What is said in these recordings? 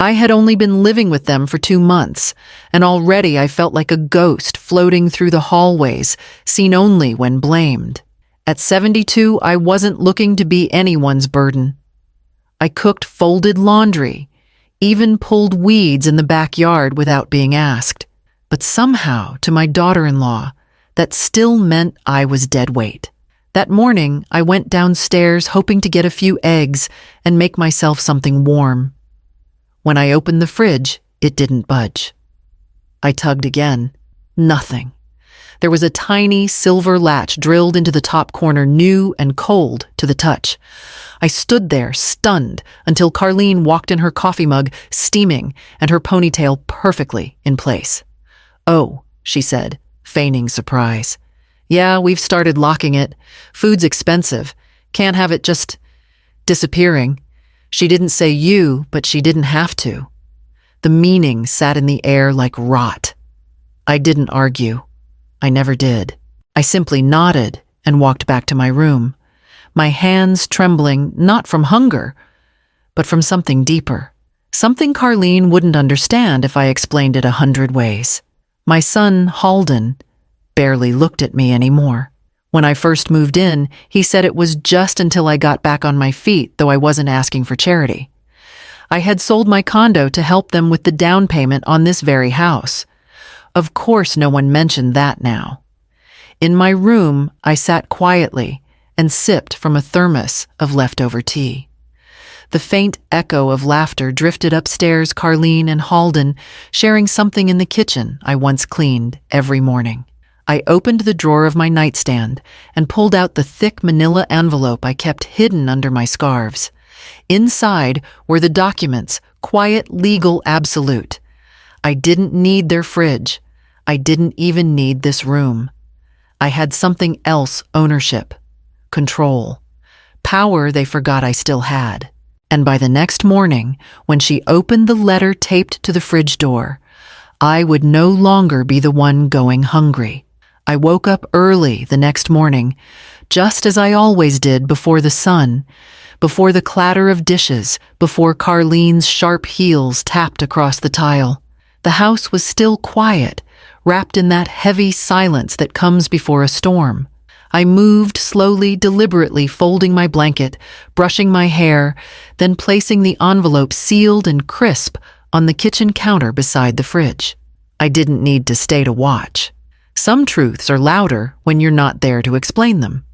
I had only been living with them for 2 months, and already I felt like a ghost floating through the hallways, seen only when blamed. At 72, I wasn't looking to be anyone's burden. I cooked folded laundry, even pulled weeds in the backyard without being asked. But somehow, to my daughter-in-law, that still meant I was dead weight. That morning, I went downstairs hoping to get a few eggs and make myself something warm. When I opened the fridge, it didn't budge. I tugged again. Nothing. There was a tiny silver latch drilled into the top corner, new and cold to the touch. I stood there, stunned, until Carlene walked in, her coffee mug steaming and her ponytail perfectly in place. "Oh," she said, feigning surprise. "Yeah, we've started locking it. Food's expensive. Can't have it just disappearing." She didn't say you, but she didn't have to. The meaning sat in the air like rot. I didn't argue. I never did. I simply nodded and walked back to my room, my hands trembling not from hunger, but from something deeper, something Carlene wouldn't understand if I explained it 100 ways. My son, Halden, barely looked at me anymore. When I first moved in, he said it was just until I got back on my feet, though I wasn't asking for charity. I had sold my condo to help them with the down payment on this very house. Of course, no one mentioned that now. In my room, I sat quietly and sipped from a thermos of leftover tea. The faint echo of laughter drifted upstairs, Carlene and Halden sharing something in the kitchen I once cleaned every morning. I opened the drawer of my nightstand and pulled out the thick manila envelope I kept hidden under my scarves. Inside were the documents, quiet, legal, absolute. I didn't need their fridge. I didn't even need this room. I had something else: ownership, control, power they forgot I still had. And by the next morning, when she opened the letter taped to the fridge door, I would no longer be the one going hungry. I woke up early the next morning, just as I always did, before the sun, before the clatter of dishes, before Carlene's sharp heels tapped across the tile. The house was still quiet, wrapped in that heavy silence that comes before a storm. I moved slowly, deliberately, folding my blanket, brushing my hair, then placing the envelope sealed and crisp on the kitchen counter beside the fridge. I didn't need to stay to watch. Some truths are louder when you're not there to explain them.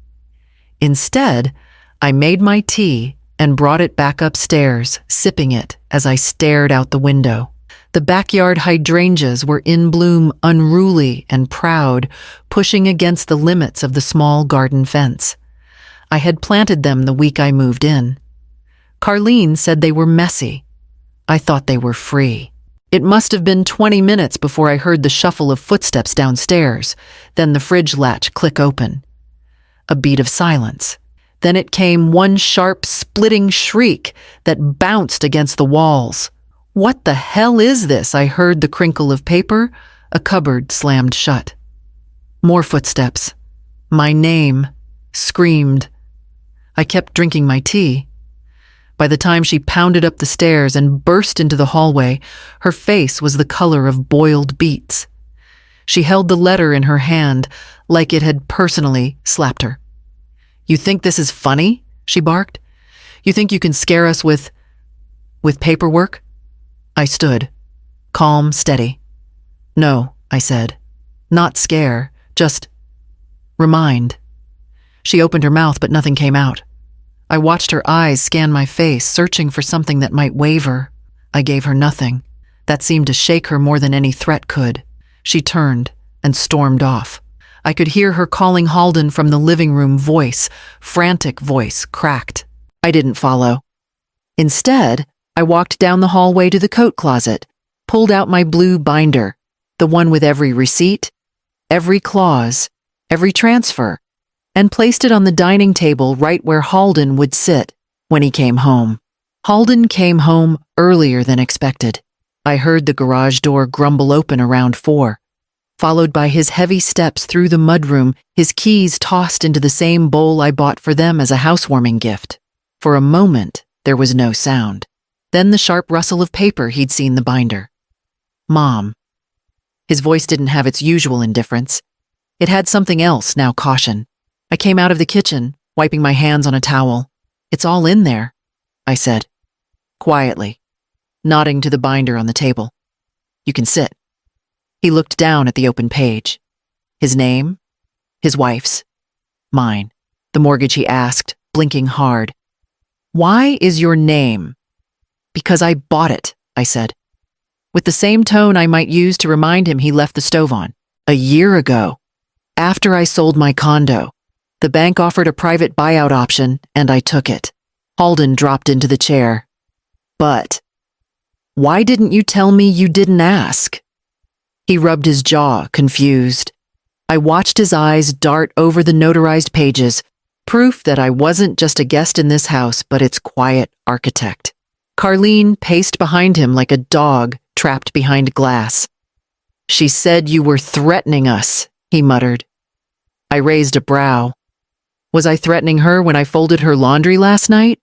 Instead, I made my tea and brought it back upstairs, sipping it as I stared out the window. The backyard hydrangeas were in bloom, unruly and proud, pushing against the limits of the small garden fence. I had planted them the week I moved in. Carlene said they were messy. I thought they were free. It must have been 20 minutes before I heard the shuffle of footsteps downstairs, then the fridge latch click open. A beat of silence. Then it came one sharp, splitting shriek that bounced against the walls. "What the hell is this?" I heard the crinkle of paper. A cupboard slammed shut. More footsteps. My name. Screamed. I kept drinking my tea. By the time she pounded up the stairs and burst into the hallway, her face was the color of boiled beets. She held the letter in her hand like it had personally slapped her. "You think this is funny?" she barked. "You think you can scare us with paperwork?" I stood, calm, steady. "No," I said. "Not scare, just remind." She opened her mouth, but nothing came out. I watched her eyes scan my face, searching for something that might waver. I gave her nothing. That seemed to shake her more than any threat could. She turned and stormed off. I could hear her calling Halden from the living room, voice, frantic voice, cracked. I didn't follow. Instead, I walked down the hallway to the coat closet, pulled out my blue binder, the one with every receipt, every clause, every transfer, and placed it on the dining table right where Halden would sit when he came home. Halden came home earlier than expected. I heard the garage door grumble open around 4, followed by his heavy steps through the mudroom, his keys tossed into the same bowl I bought for them as a housewarming gift. For a moment, there was no sound. Then the sharp rustle of paper he'd seen the binder. Mom. His voice didn't have its usual indifference. It had something else, now caution. I came out of the kitchen, wiping my hands on a towel. It's all in there, I said, quietly, nodding to the binder on the table. You can sit. He looked down at the open page. His name, his wife's, mine, the mortgage he asked, blinking hard. Why is your name? Because I bought it, I said, with the same tone I might use to remind him he left the stove on. A year ago, after I sold my condo, the bank offered a private buyout option, and I took it. Halden dropped into the chair. But why didn't you tell me you didn't ask? He rubbed his jaw, confused. I watched his eyes dart over the notarized pages, proof that I wasn't just a guest in this house, but its quiet architect. Carlene paced behind him like a dog trapped behind glass. She said you were threatening us, he muttered. I raised a brow. Was I threatening her when I folded her laundry last night?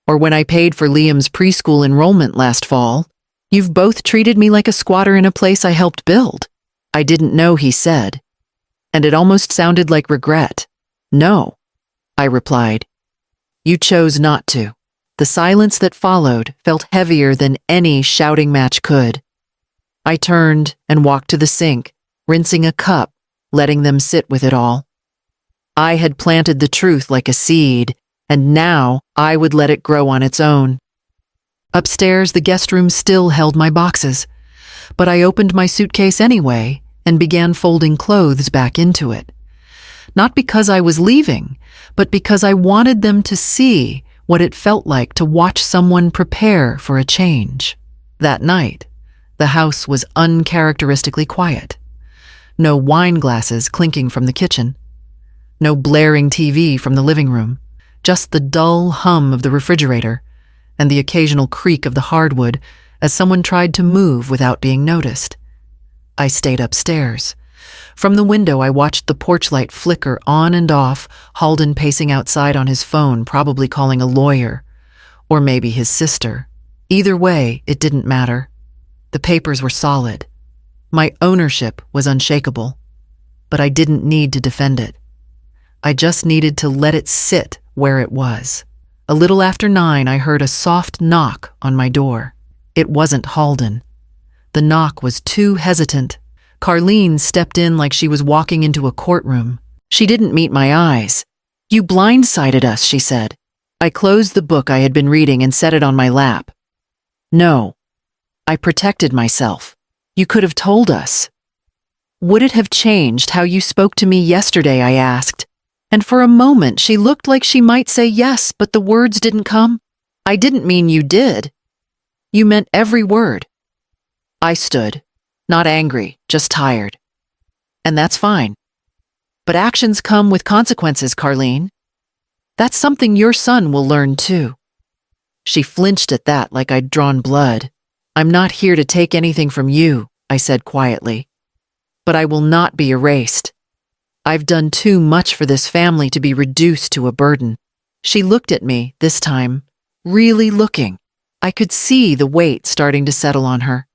Or when I paid for Liam's preschool enrollment last fall? You've both treated me like a squatter in a place I helped build. I didn't know, he said. And it almost sounded like regret. No, I replied. You chose not to. The silence that followed felt heavier than any shouting match could. I turned and walked to the sink, rinsing a cup, letting them sit with it all. I had planted the truth like a seed, and now I would let it grow on its own. Upstairs, the guest room still held my boxes, but I opened my suitcase anyway and began folding clothes back into it. Not because I was leaving, but because I wanted them to see what it felt like to watch someone prepare for a change. That night, the house was uncharacteristically quiet. No wine glasses clinking from the kitchen. No blaring TV from the living room. Just the dull hum of the refrigerator and the occasional creak of the hardwood as someone tried to move without being noticed. I stayed upstairs. From the window, I watched the porch light flicker on and off, Halden pacing outside on his phone, probably calling a lawyer. Or maybe his sister. Either way, it didn't matter. The papers were solid. My ownership was unshakable. But I didn't need to defend it. I just needed to let it sit where it was. A little after 9, I heard a soft knock on my door. It wasn't Halden. The knock was too hesitant. Carlene stepped in like she was walking into a courtroom. She didn't meet my eyes. You blindsided us, she said. I closed the book I had been reading and set it on my lap. No. I protected myself. You could have told us. Would it have changed how you spoke to me yesterday, I asked. And for a moment she looked like she might say yes, but the words didn't come. I didn't mean you did. You meant every word. I stood, not angry, just tired. And that's fine. But actions come with consequences, Carlene. That's something your son will learn too. She flinched at that like I'd drawn blood. I'm not here to take anything from you, I said quietly. But I will not be erased. I've done too much for this family to be reduced to a burden. She looked at me, this time, really looking. I could see the weight starting to settle on her.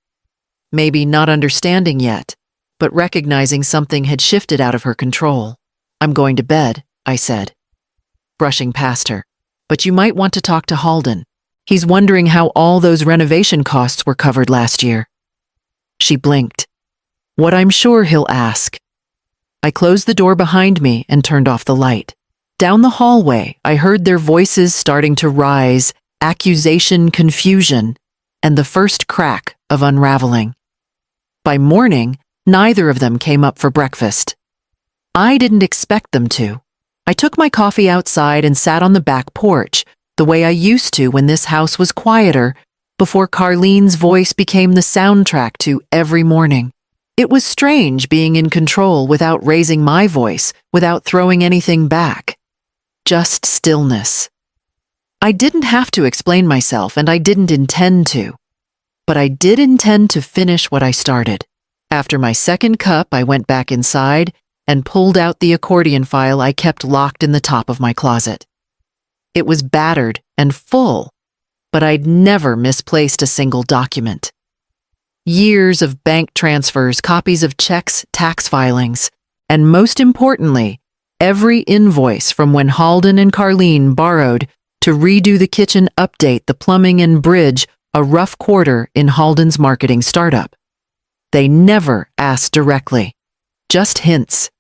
Maybe not understanding yet, but recognizing something had shifted out of her control. I'm going to bed, I said, brushing past her. But you might want to talk to Halden. He's wondering how all those renovation costs were covered last year. She blinked. What I'm sure he'll ask. I closed the door behind me and turned off the light. Down the hallway, I heard their voices starting to rise, accusation, confusion, and the first crack of unraveling. By morning, neither of them came up for breakfast. I didn't expect them to. I took my coffee outside and sat on the back porch, the way I used to when this house was quieter, before Carlene's voice became the soundtrack to every morning. It was strange being in control without raising my voice, without throwing anything back. Just stillness. I didn't have to explain myself, and I didn't intend to. But I did intend to finish what I started. After my second cup, I went back inside and pulled out the accordion file I kept locked in the top of my closet. It was battered and full, but I'd never misplaced a single document. Years of bank transfers, copies of checks, tax filings, and most importantly, every invoice from when Halden and Carleen borrowed to redo the kitchen, update the plumbing, and bridge a rough quarter in Halden's marketing startup. They never asked directly, just hints,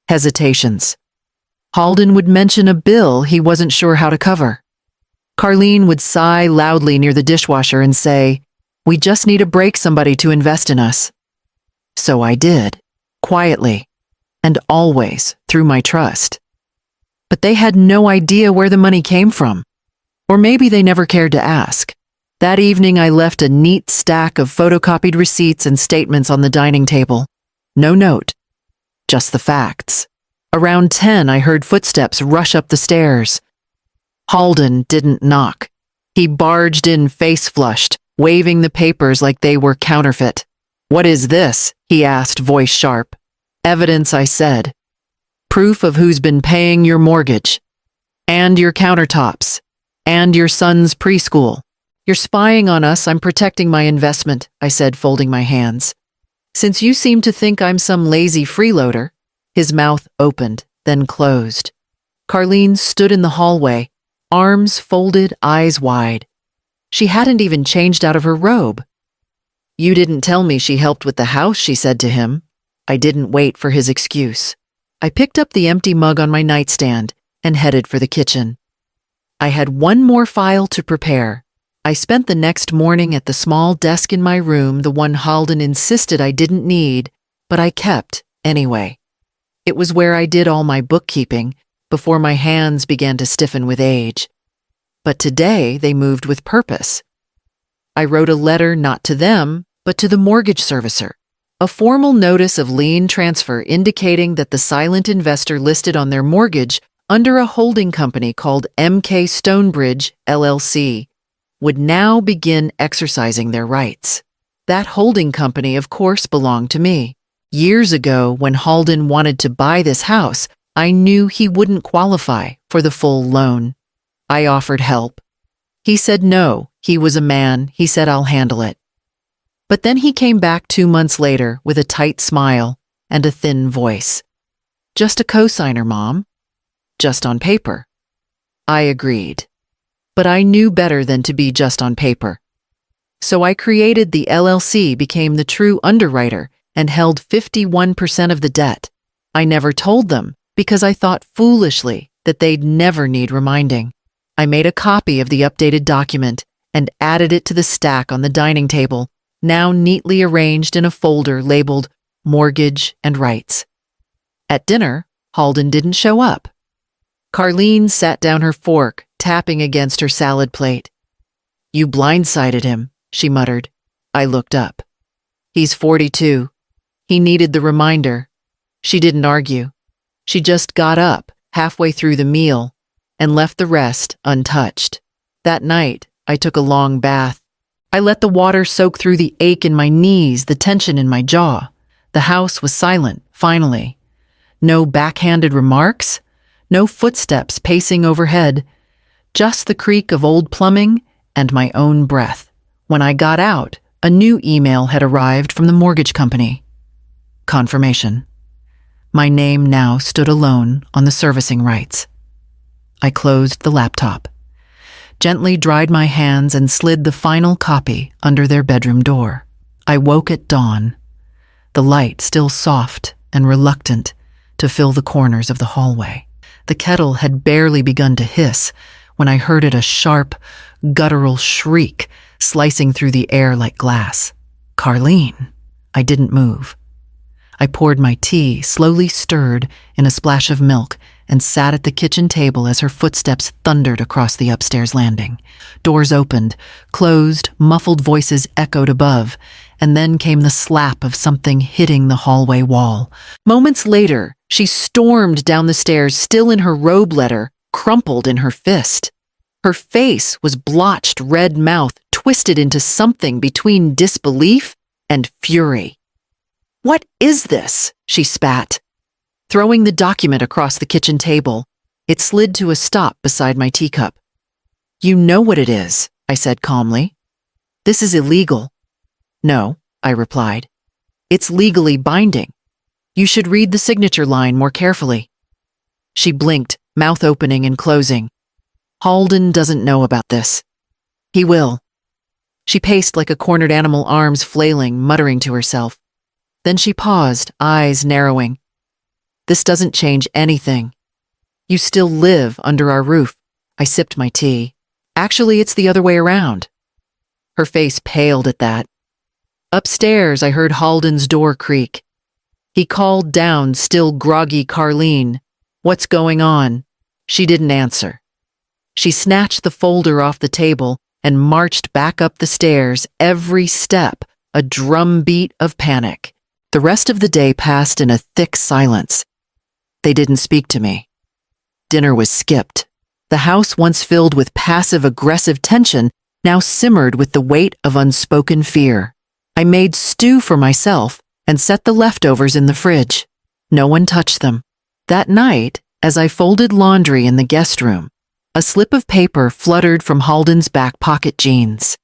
hesitations. Halden would mention a bill he wasn't sure how to cover. Carleen would sigh loudly near the dishwasher and say, "We just need to break somebody to invest in us." So I did, quietly, and always through my trust. But they had no idea where the money came from. Or maybe they never cared to ask. That evening I left a neat stack of photocopied receipts and statements on the dining table. No note, just the facts. Around 10, I heard footsteps rush up the stairs. Halden didn't knock. He barged in face flushed, waving the papers like they were counterfeit. "What is this?" he asked, voice sharp. "Evidence," I said. "Proof of who's been paying your mortgage, and your countertops, and your son's preschool." "You're spying on us. I'm protecting my investment," I said, folding my hands. "Since you seem to think I'm some lazy freeloader." His mouth opened, then closed. Carleen stood in the hallway, arms folded, eyes wide. She hadn't even changed out of her robe. "You didn't tell me she helped with the house," she said to him. I didn't wait for his excuse. I picked up the empty mug on my nightstand and headed for the kitchen. I had one more file to prepare. I spent the next morning at the small desk in my room, the one Halden insisted I didn't need, but I kept anyway. It was where I did all my bookkeeping before my hands began to stiffen with age. But today they moved with purpose. I wrote a letter not to them, but to the mortgage servicer, a formal notice of lien transfer indicating that the silent investor listed on their mortgage under a holding company called MK Stonebridge, LLC, would now begin exercising their rights. That holding company, of course, belonged to me. Years ago, when Halden wanted to buy this house, I knew he wouldn't qualify for the full loan. I offered help. He said no, he was a man. He said, "I'll handle it." But then he came back 2 months later with a tight smile and a thin voice. "Just a cosigner, Mom. Just on paper." I agreed. But I knew better than to be just on paper. So I created the LLC, became the true underwriter, and held 51% of the debt. I never told them because I thought foolishly that they'd never need reminding. I made a copy of the updated document and added it to the stack on the dining table, now neatly arranged in a folder labeled Mortgage and Rights. At dinner, Halden didn't show up. Carleen sat down her fork, tapping against her salad plate. "You blindsided him," she muttered. I looked up. "He's 42. He needed the reminder." She didn't argue. She just got up halfway through the meal and left the rest untouched. That night, I took a long bath. I let the water soak through the ache in my knees, the tension in my jaw. The house was silent, finally. No backhanded remarks, no footsteps pacing overhead, just the creak of old plumbing and my own breath. When I got out, a new email had arrived from the mortgage company. Confirmation. My name now stood alone on the servicing rights. I closed the laptop, gently dried my hands, and slid the final copy under their bedroom door. I woke at dawn, the light still soft and reluctant to fill the corners of the hallway. The kettle had barely begun to hiss when I heard it, a sharp, guttural shriek slicing through the air like glass. "Carleen." I didn't move. I poured my tea, slowly stirred in a splash of milk, and sat at the kitchen table as her footsteps thundered across the upstairs landing. Doors opened, closed, muffled voices echoed above, and then came the slap of something hitting the hallway wall. Moments later, she stormed down the stairs, still in her robe letter, crumpled in her fist. Her face was blotched red mouth twisted into something between disbelief and fury. "What is this?" she spat. Throwing the document across the kitchen table, it slid to a stop beside my teacup. "You know what it is," I said calmly. This is illegal. No, I replied. It's legally binding. You should read the signature line more carefully. She blinked, mouth opening and closing. Halden doesn't know about this. He will. She paced like a cornered animal, arms flailing, muttering to herself. Then she paused, eyes narrowing. This doesn't change anything. You still live under our roof. I sipped my tea. Actually, it's the other way around. Her face paled at that. Upstairs, I heard Halden's door creak. He called down, still groggy, Carleen. What's going on? She didn't answer. She snatched the folder off the table and marched back up the stairs, every step a drumbeat of panic. The rest of the day passed in a thick silence. They didn't speak to me. Dinner was skipped. The house, once filled with passive-aggressive tension, now simmered with the weight of unspoken fear. I made stew for myself and set the leftovers in the fridge. No one touched them. That night, as I folded laundry in the guest room, a slip of paper fluttered from Halden's back pocket jeans.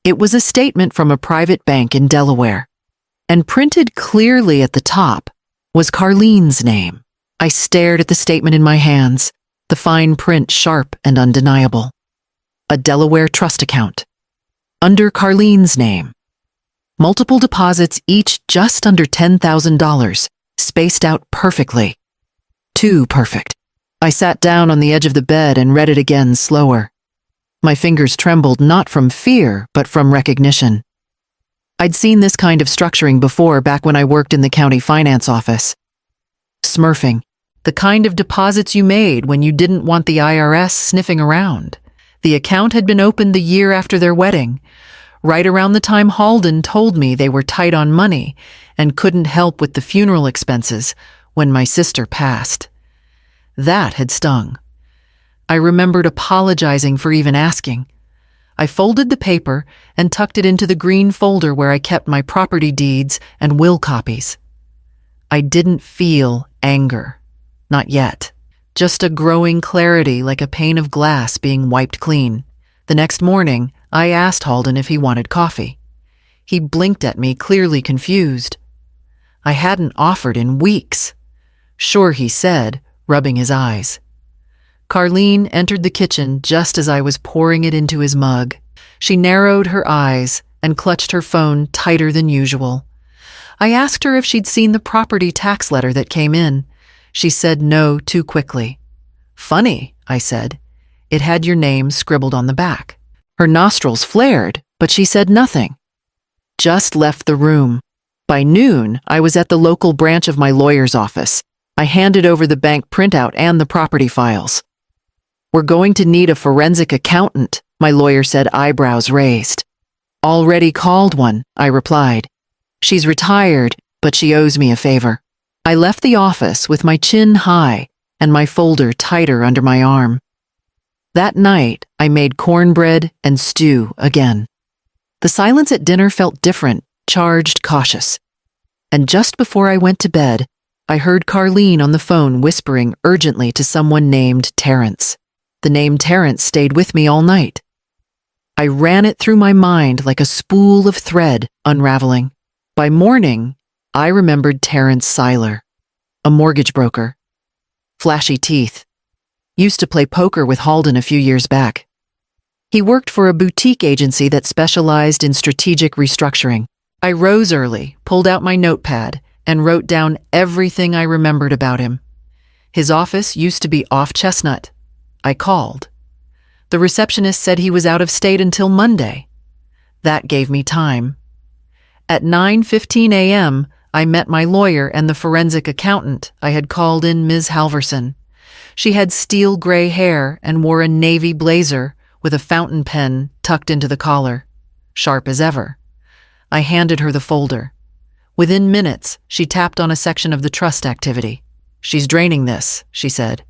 It was a statement from a private bank in Delaware, and printed clearly at the top was Carleen's name. I stared at the statement in my hands, the fine print sharp and undeniable. A Delaware trust account. Under Carleen's name. Multiple deposits, each just under $10,000, spaced out perfectly. Too perfect. I sat down on the edge of the bed and read it again slower. My fingers trembled not from fear, but from recognition. I'd seen this kind of structuring before back when I worked in the county finance office. Smurfing. The kind of deposits you made when you didn't want the IRS sniffing around. The account had been opened the year after their wedding, right around the time Halden told me they were tight on money and couldn't help with the funeral expenses when my sister passed. That had stung. I remembered apologizing for even asking. I folded the paper and tucked it into the green folder where I kept my property deeds and will copies. I didn't feel anger. Not yet. Just a growing clarity like a pane of glass being wiped clean. The next morning, I asked Halden if he wanted coffee. He blinked at me, clearly confused. I hadn't offered in weeks. Sure, he said, rubbing his eyes. Carleen entered the kitchen just as I was pouring it into his mug. She narrowed her eyes and clutched her phone tighter than usual. I asked her if she'd seen the property tax letter that came in. She said no too quickly. Funny, I said. It had your name scribbled on the back. Her nostrils flared, but she said nothing. Just left the room. By noon, I was at the local branch of my lawyer's office. I handed over the bank printout and the property files. We're going to need a forensic accountant, my lawyer said, eyebrows raised. Already called one, I replied. She's retired, but she owes me a favor. I left the office with my chin high and my folder tighter under my arm. That night, I made cornbread and stew again. The silence at dinner felt different, charged, cautious. And just before I went to bed, I heard Carleen on the phone whispering urgently to someone named Terrence. The name Terrence stayed with me all night. I ran it through my mind like a spool of thread unraveling. By morning, I remembered Terrence Seiler, a mortgage broker. Flashy teeth. Used to play poker with Halden a few years back. He worked for a boutique agency that specialized in strategic restructuring. I rose early, pulled out my notepad, and wrote down everything I remembered about him. His office used to be off Chestnut. I called. The receptionist said he was out of state until Monday. That gave me time. At 9:15 a.m., I met my lawyer and the forensic accountant I had called in, Ms. Halverson. She had steel gray hair and wore a navy blazer with a fountain pen tucked into the collar, sharp as ever. I handed her the folder. Within minutes, she tapped on a section of the trust activity. She's draining this, she said.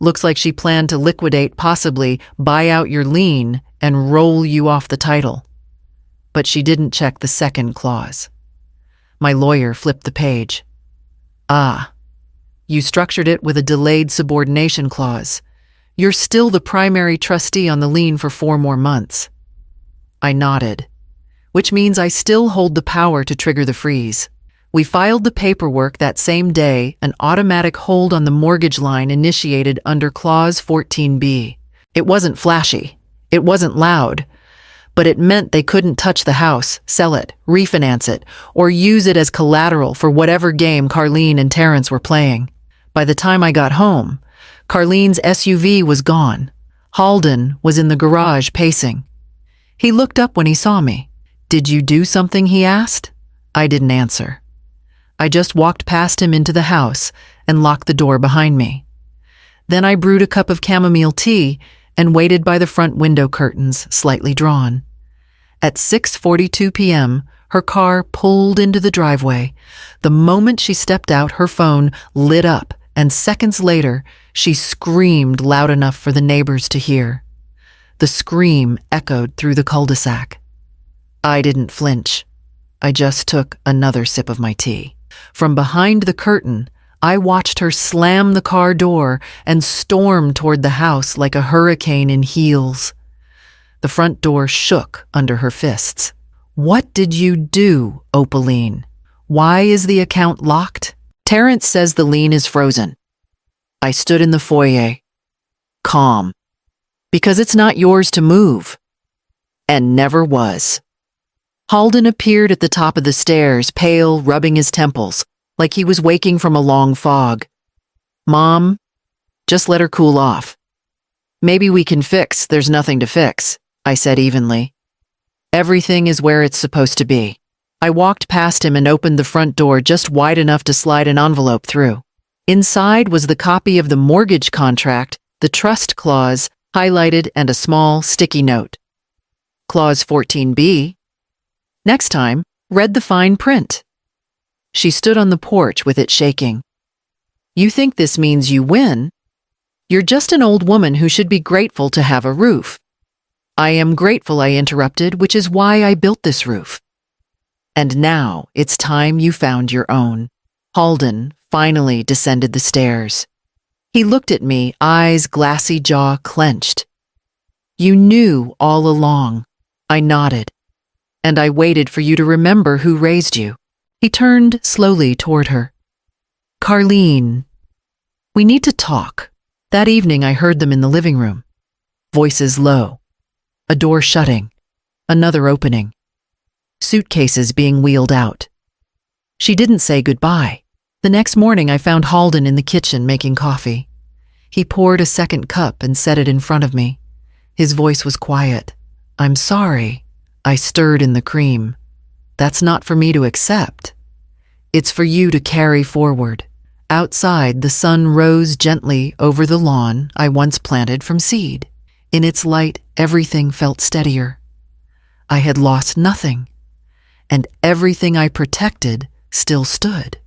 Looks like she planned to liquidate, possibly buy out your lien and roll you off the title. But she didn't check the second clause. My lawyer flipped the page. Ah, you structured it with a delayed subordination clause. You're still the primary trustee on the lien for 4 more months. I nodded. Which means I still hold the power to trigger the freeze. We filed the paperwork that same day, an automatic hold on the mortgage line initiated under Clause 14B. It wasn't flashy. It wasn't loud. But it meant they couldn't touch the house, sell it, refinance it, or use it as collateral for whatever game Carlene and Terrence were playing. By the time I got home, Carlene's SUV was gone. Halden was in the garage pacing. He looked up when he saw me. "Did you do something?" he asked. I didn't answer. I just walked past him into the house and locked the door behind me. Then I brewed a cup of chamomile tea and waited by the front window curtains, slightly drawn. At 6:42 p.m., her car pulled into the driveway. The moment she stepped out, her phone lit up, and seconds later, she screamed loud enough for the neighbors to hear. The scream echoed through the cul-de-sac. I didn't flinch. I just took another sip of my tea. From behind the curtain, I watched her slam the car door and storm toward the house like a hurricane in heels. The front door shook under her fists. "What did you do, Opaline? Why is the account locked?" "Terrence says the lien is frozen." I stood in the foyer, calm. "Because it's not yours to move." And never was. Halden appeared at the top of the stairs, pale, rubbing his temples, like he was waking from a long fog. "Mom, just let her cool off. Maybe we can fix, there's nothing to fix," I said evenly. "Everything is where it's supposed to be." I walked past him and opened the front door just wide enough to slide an envelope through. Inside was the copy of the mortgage contract, the trust clause, highlighted, and a small, sticky note. Clause 14B. Next time, read the fine print. She stood on the porch with it shaking. "You think this means you win? You're just an old woman who should be grateful to have a roof." "I am grateful," I interrupted, "which is why I built this roof. And now it's time you found your own." Halden finally descended the stairs. He looked at me, eyes, glassy jaw clenched. "You knew all along." I nodded. "And I waited for you to remember who raised you." He turned slowly toward her. "Carlene, we need to talk." That evening I heard them in the living room. Voices low. A door shutting. Another opening. Suitcases being wheeled out. She didn't say goodbye. The next morning I found Halden in the kitchen making coffee. He poured a second cup and set it in front of me. His voice was quiet. "I'm sorry." I stirred in the cream. "That's not for me to accept. It's for you to carry forward." Outside, the sun rose gently over the lawn I once planted from seed. In its light, everything felt steadier. I had lost nothing, and everything I protected still stood.